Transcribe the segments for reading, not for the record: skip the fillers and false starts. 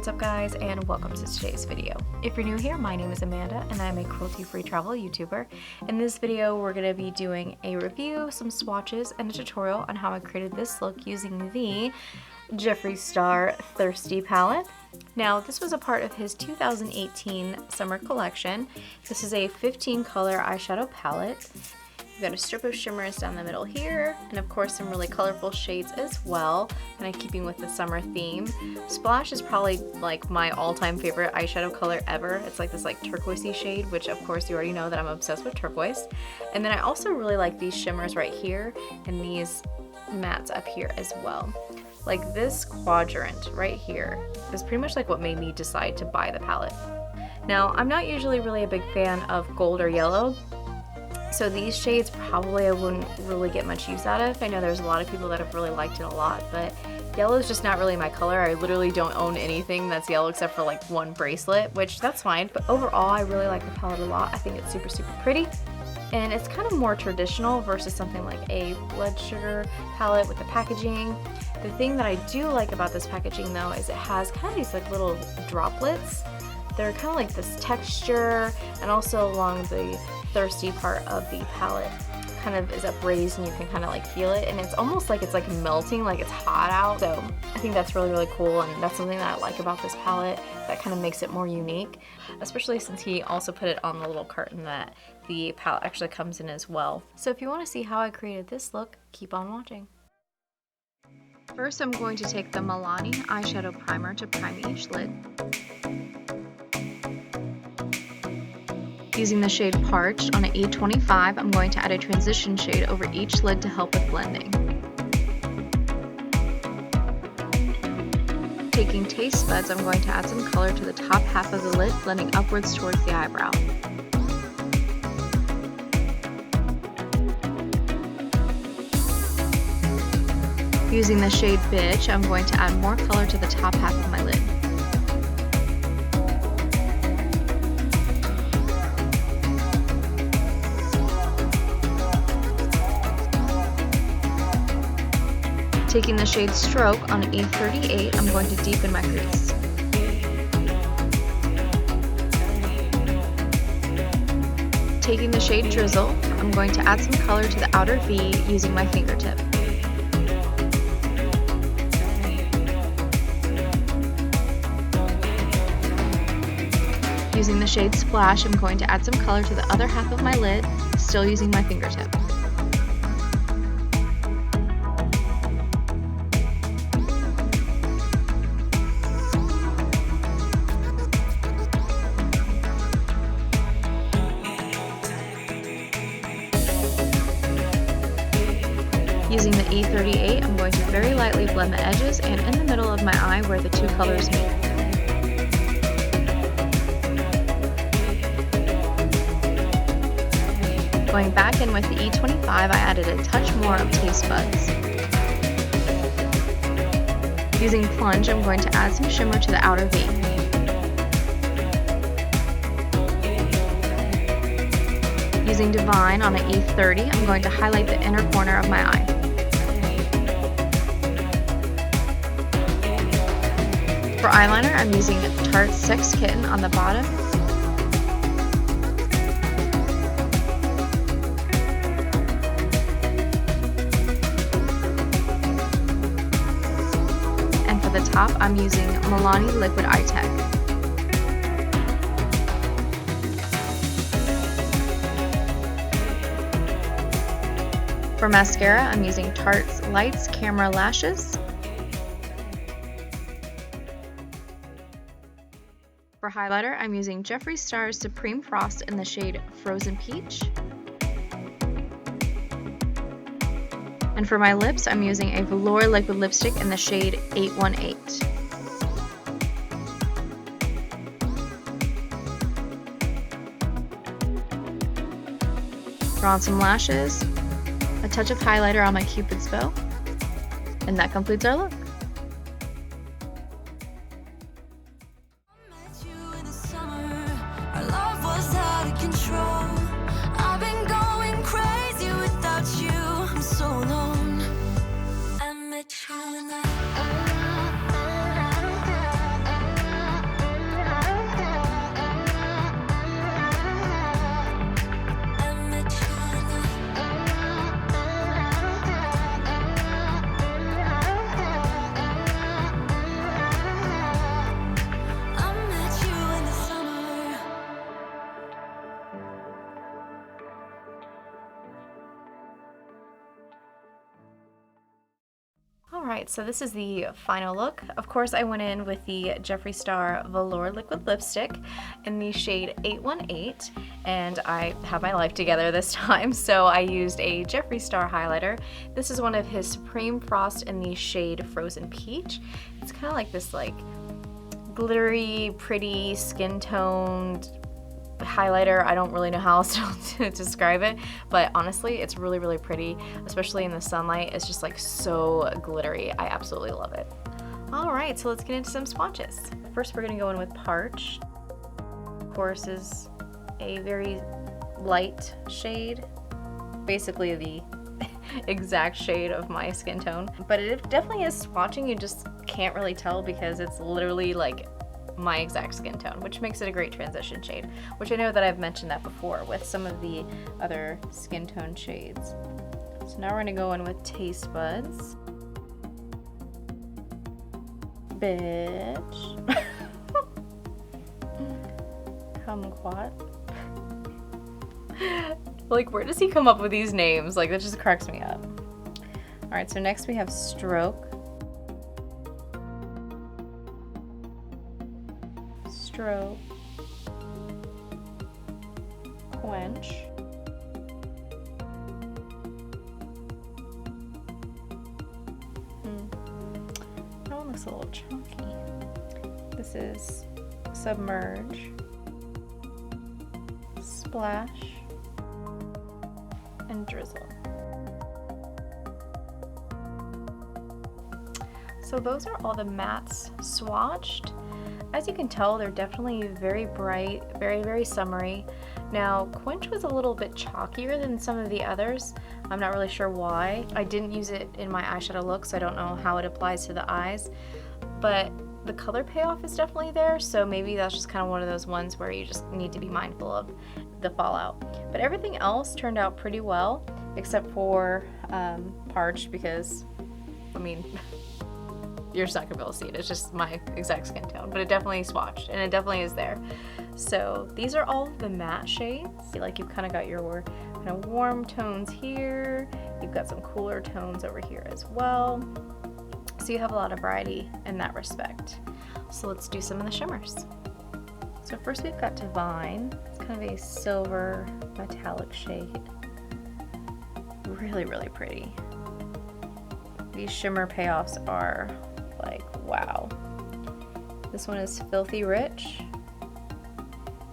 what's up guys, and welcome to today's video. If you're new here, my name is Amanda and I'm a cruelty-free travel YouTuber. In this video, we're going to be doing a review, some swatches, and a tutorial on how I created this look using the Jeffree Star Thirsty palette. Now, this was a part of his 2018 summer collection. This is a 15 color eyeshadow palette. You've got a strip of shimmers down the middle here, and of course some really colorful shades as well, kind of keeping with the summer theme. Splash is probably like my all-time favorite eyeshadow color ever. It's like this turquoisey shade, which of course you already know that I'm obsessed with turquoise. And then I also really like these shimmers right here and these mattes up here as well. Like this quadrant right here is pretty much like what made me decide to buy the palette. Now, I'm not usually really a big fan of gold or yellow, so these shades probably I wouldn't really get much use out of. I know there's a lot of people that have really liked it a lot, but yellow is just not really my color. I literally don't own anything that's yellow except for like one bracelet, which that's fine. But overall, I really like the palette a lot. I think it's super, super pretty. And it's kind of more traditional versus something like a blood sugar palette with the packaging. The thing that I do like about this packaging though is it has kind of these like little droplets. They're kind of like this texture, and also along the thirsty part of the palette kind of is upraised and you can kind of like feel it, and it's almost like it's like melting, like it's hot out. So I think that's really, really cool, and that's something that I like about this palette that kind of makes it more unique, especially since he also put it on the little carton that the palette actually comes in as well. So if you want to see how I created this look, keep on watching. First, I'm going to take the Milani eyeshadow primer to prime each lid. Using the shade Parched on an E25, I'm going to add a transition shade over each lid to help with blending. Taking Taste Buds, I'm going to add some color to the top half of the lid, blending upwards towards the eyebrow. Using the shade Beige, I'm going to add more color to the top half of my lid. Taking the shade Stroke on an E38, I'm going to deepen my crease. Taking the shade Drizzle, I'm going to add some color to the outer V using my fingertip. Using the shade Splash, I'm going to add some color to the other half of my lid, still using my fingertip. Using the E38, I'm going to very lightly blend the edges and in the middle of my eye where the two colors meet. Going back in with the E25, I added a touch more of Taste Buds. Using Plunge, I'm going to add some shimmer to the outer V. Using Divine on an E30, I'm going to highlight the inner corner of my eye. For eyeliner, I'm using Tarte Sex Kitten on the bottom. And for the top, I'm using Milani Liquid Eye Tech. For mascara, I'm using Tarte's Lights Camera Lashes. For highlighter, I'm using Jeffree Star's Supreme Frost in the shade Frozen Peach. And for my lips, I'm using a velour liquid lipstick in the shade 818. Draw on some lashes, a touch of highlighter on my Cupid's bow, and that completes our look. Alright, so this is the final look. Of course, I went in with the Jeffree Star Velour Liquid Lipstick in the shade 818, and I have my life together this time, so I used a Jeffree Star highlighter. This is one of his Supreme Frost in the shade Frozen Peach. It's kind of like this glittery, pretty, skin-toned highlighter. I don't really know how else to describe it, but honestly it's really, really pretty, especially in the sunlight. It's just so glittery. I absolutely love it. Alright, so let's get into some swatches. First we're going to go in with Parched. Of course, is a very light shade, basically the exact shade of my skin tone, but it definitely is swatching. You just can't really tell because it's literally my exact skin tone, which makes it a great transition shade, which I know that I've mentioned that before with some of the other skin tone shades. So now we're going to go in with Taste Buds. Beige. Kumquat. Where does he come up with these names? That just cracks me up. Alright, so next we have Stroke. Stroke, Quench, that one looks a little chunky. This is Submerge, Splash, and Drizzle. So those are all the mattes swatched. As you can tell, they're definitely very bright, very, very summery. Now, Quench was a little bit chalkier than some of the others. I'm not really sure why. I didn't use it in my eyeshadow look, so I don't know how it applies to the eyes. But the color payoff is definitely there, so maybe that's just kind of one of those ones where you just need to be mindful of the fallout. But everything else turned out pretty well, except for Parched, because, I mean, you're just not gonna be able to see it. It's just my exact skin tone, but it definitely swatched, and it definitely is there. So these are all the matte shades. You've kind of got your kind of warm tones here. You've got some cooler tones over here as well. So you have a lot of variety in that respect. So let's do some of the shimmers. So first we've got Divine. It's kind of a silver metallic shade. Really, really pretty. These shimmer payoffs are wow. This one is Filthy Rich.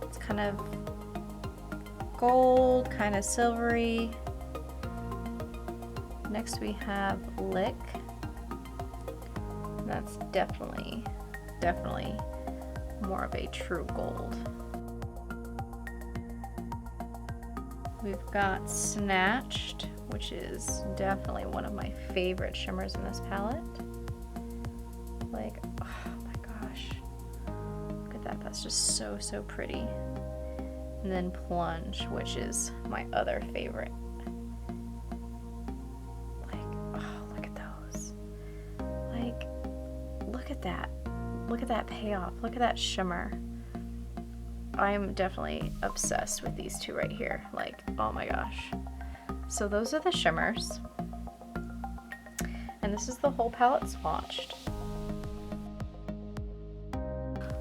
It's kind of gold, kind of silvery. Next we have Lick. That's definitely more of a true gold. We've got Snatched, which is definitely one of my favorite shimmers in this palette. Oh my gosh, look at that. That's just so, so pretty. And then Plunge, which is my other favorite. Oh, look at those. Look at that. Look at that payoff. Look at that shimmer. I'm definitely obsessed with these two right here. Oh my gosh. So those are the shimmers. And this is the whole palette swatched.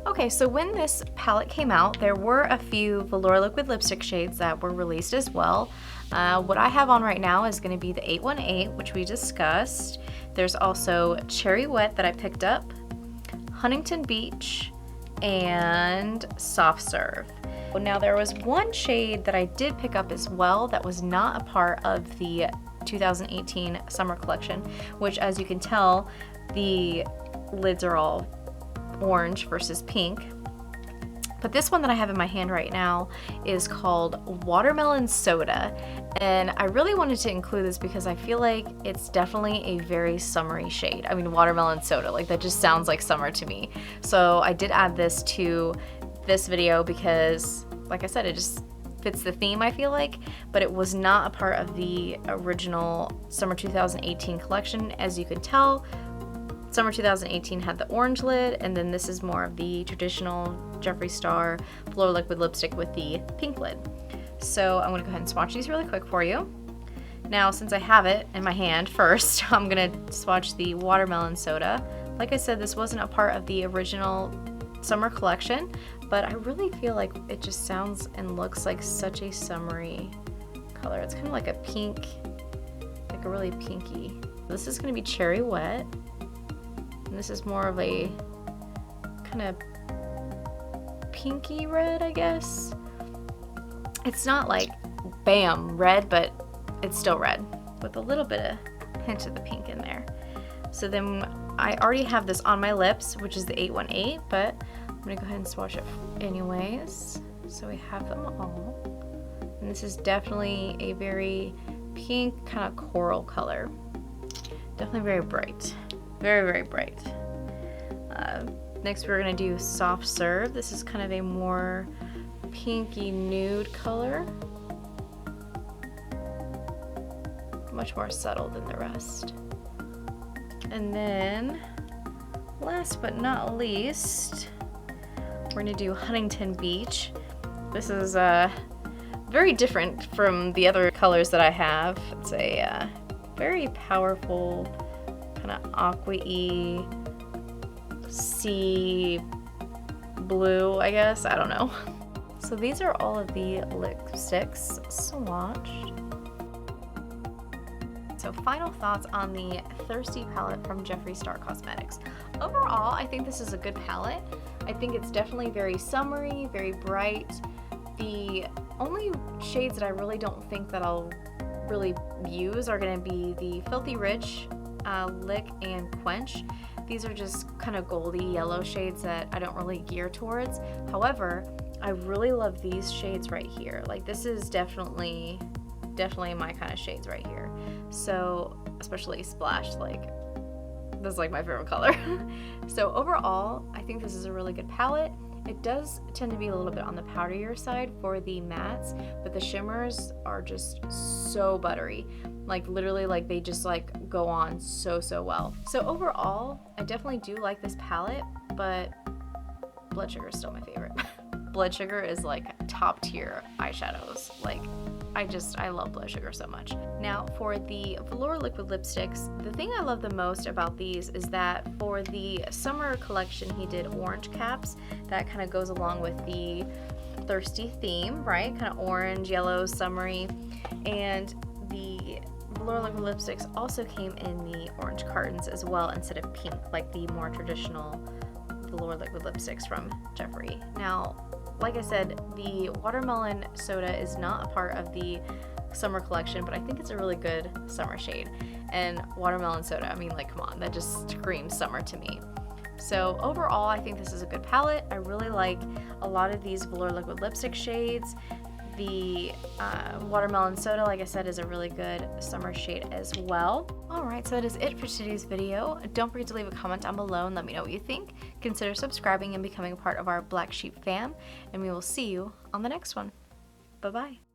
Okay, so when this palette came out, there were a few Velour Liquid Lipstick shades that were released as well. What I have on right now is going to be the 818, which we discussed. There's also Cherry Wet that I picked up, Huntington Beach, and Soft Serve. Now there was one shade that I did pick up as well that was not a part of the 2018 summer collection, which, as you can tell, the lids are all orange versus pink. But this one that I have in my hand right now is called Watermelon Soda, and I really wanted to include this because I feel like it's definitely a very summery shade. I mean, Watermelon Soda, that just sounds like summer to me. So I did add this to this video because, like I said, it just fits the theme, I feel like, but it was not a part of the original summer 2018 collection. As you can tell, summer 2018 had the orange lid, and then this is more of the traditional Jeffree Star Velour Liquid Lipstick with the pink lid. So I'm going to go ahead and swatch these really quick for you. Now, since I have it in my hand first, I'm gonna swatch the Watermelon Soda. Like I said, this wasn't a part of the original summer collection, but I really feel like it just sounds and looks like such a summery color. It's kind of like a pink, like a really pinky. This is gonna be Cherry Wet, and this is more of a kind of pinky red, I guess. It's not like bam red, but it's still red with a little bit of hint of the pink in there. So then I already have this on my lips, which is the 818, but I'm gonna go ahead and swatch it anyways. So we have them all. And this is definitely a very pink kind of coral color. Definitely very bright. Very, very bright. Next we're gonna do Soft Serve. This is kind of a more pinky nude color. Much more subtle than the rest. And then last but not least, we're gonna do Huntington Beach. This is very different from the other colors that I have. It's a very powerful kind of aqua-y sea blue, I guess. I don't know. So these are all of the lipsticks swatched. So final thoughts on the Thirsty palette from Jeffree Star Cosmetics. Overall, I think this is a good palette. I think it's definitely very summery, very bright. The only shades that I really don't think that I'll really use are going to be the Filthy Rich, Lick, and Quench. These are just kind of goldy yellow shades that I don't really gear towards. However, I really love these shades right here. Like, this is definitely my kind of shades right here. So especially Splash, like this is like my favorite color. So overall, I think this is a really good palette. It does tend to be a little bit on the powderier side for the mattes, but the shimmers are just so buttery. Like literally, like they just like go on so well. So overall, I definitely do like this palette, but Blood Sugar is still my favorite. Blood Sugar is like top tier eyeshadows. Like I love Blood Sugar so much. Now for the Velour liquid lipsticks, the thing I love the most about these is that for the summer collection he did orange caps. That kind of goes along with the Thirsty theme, right? Kind of orange, yellow, summery. And the Velour liquid lipsticks also came in the orange cartons as well instead of pink, like the more traditional Velour liquid lipsticks from Jeffree. Now, like I said, the Watermelon Soda is not a part of the summer collection, but I think it's a really good summer shade. And Watermelon Soda, I mean, like, come on, that just screams summer to me. So overall, I think this is a good palette. I really like a lot of these Velour liquid lipstick shades. The Watermelon Soda, like I said, is a really good summer shade as well. Alright, so that is it for today's video. Don't forget to leave a comment down below and let me know what you think. Consider subscribing and becoming a part of our Black Sheep fam, and we will see you on the next one. Bye-bye.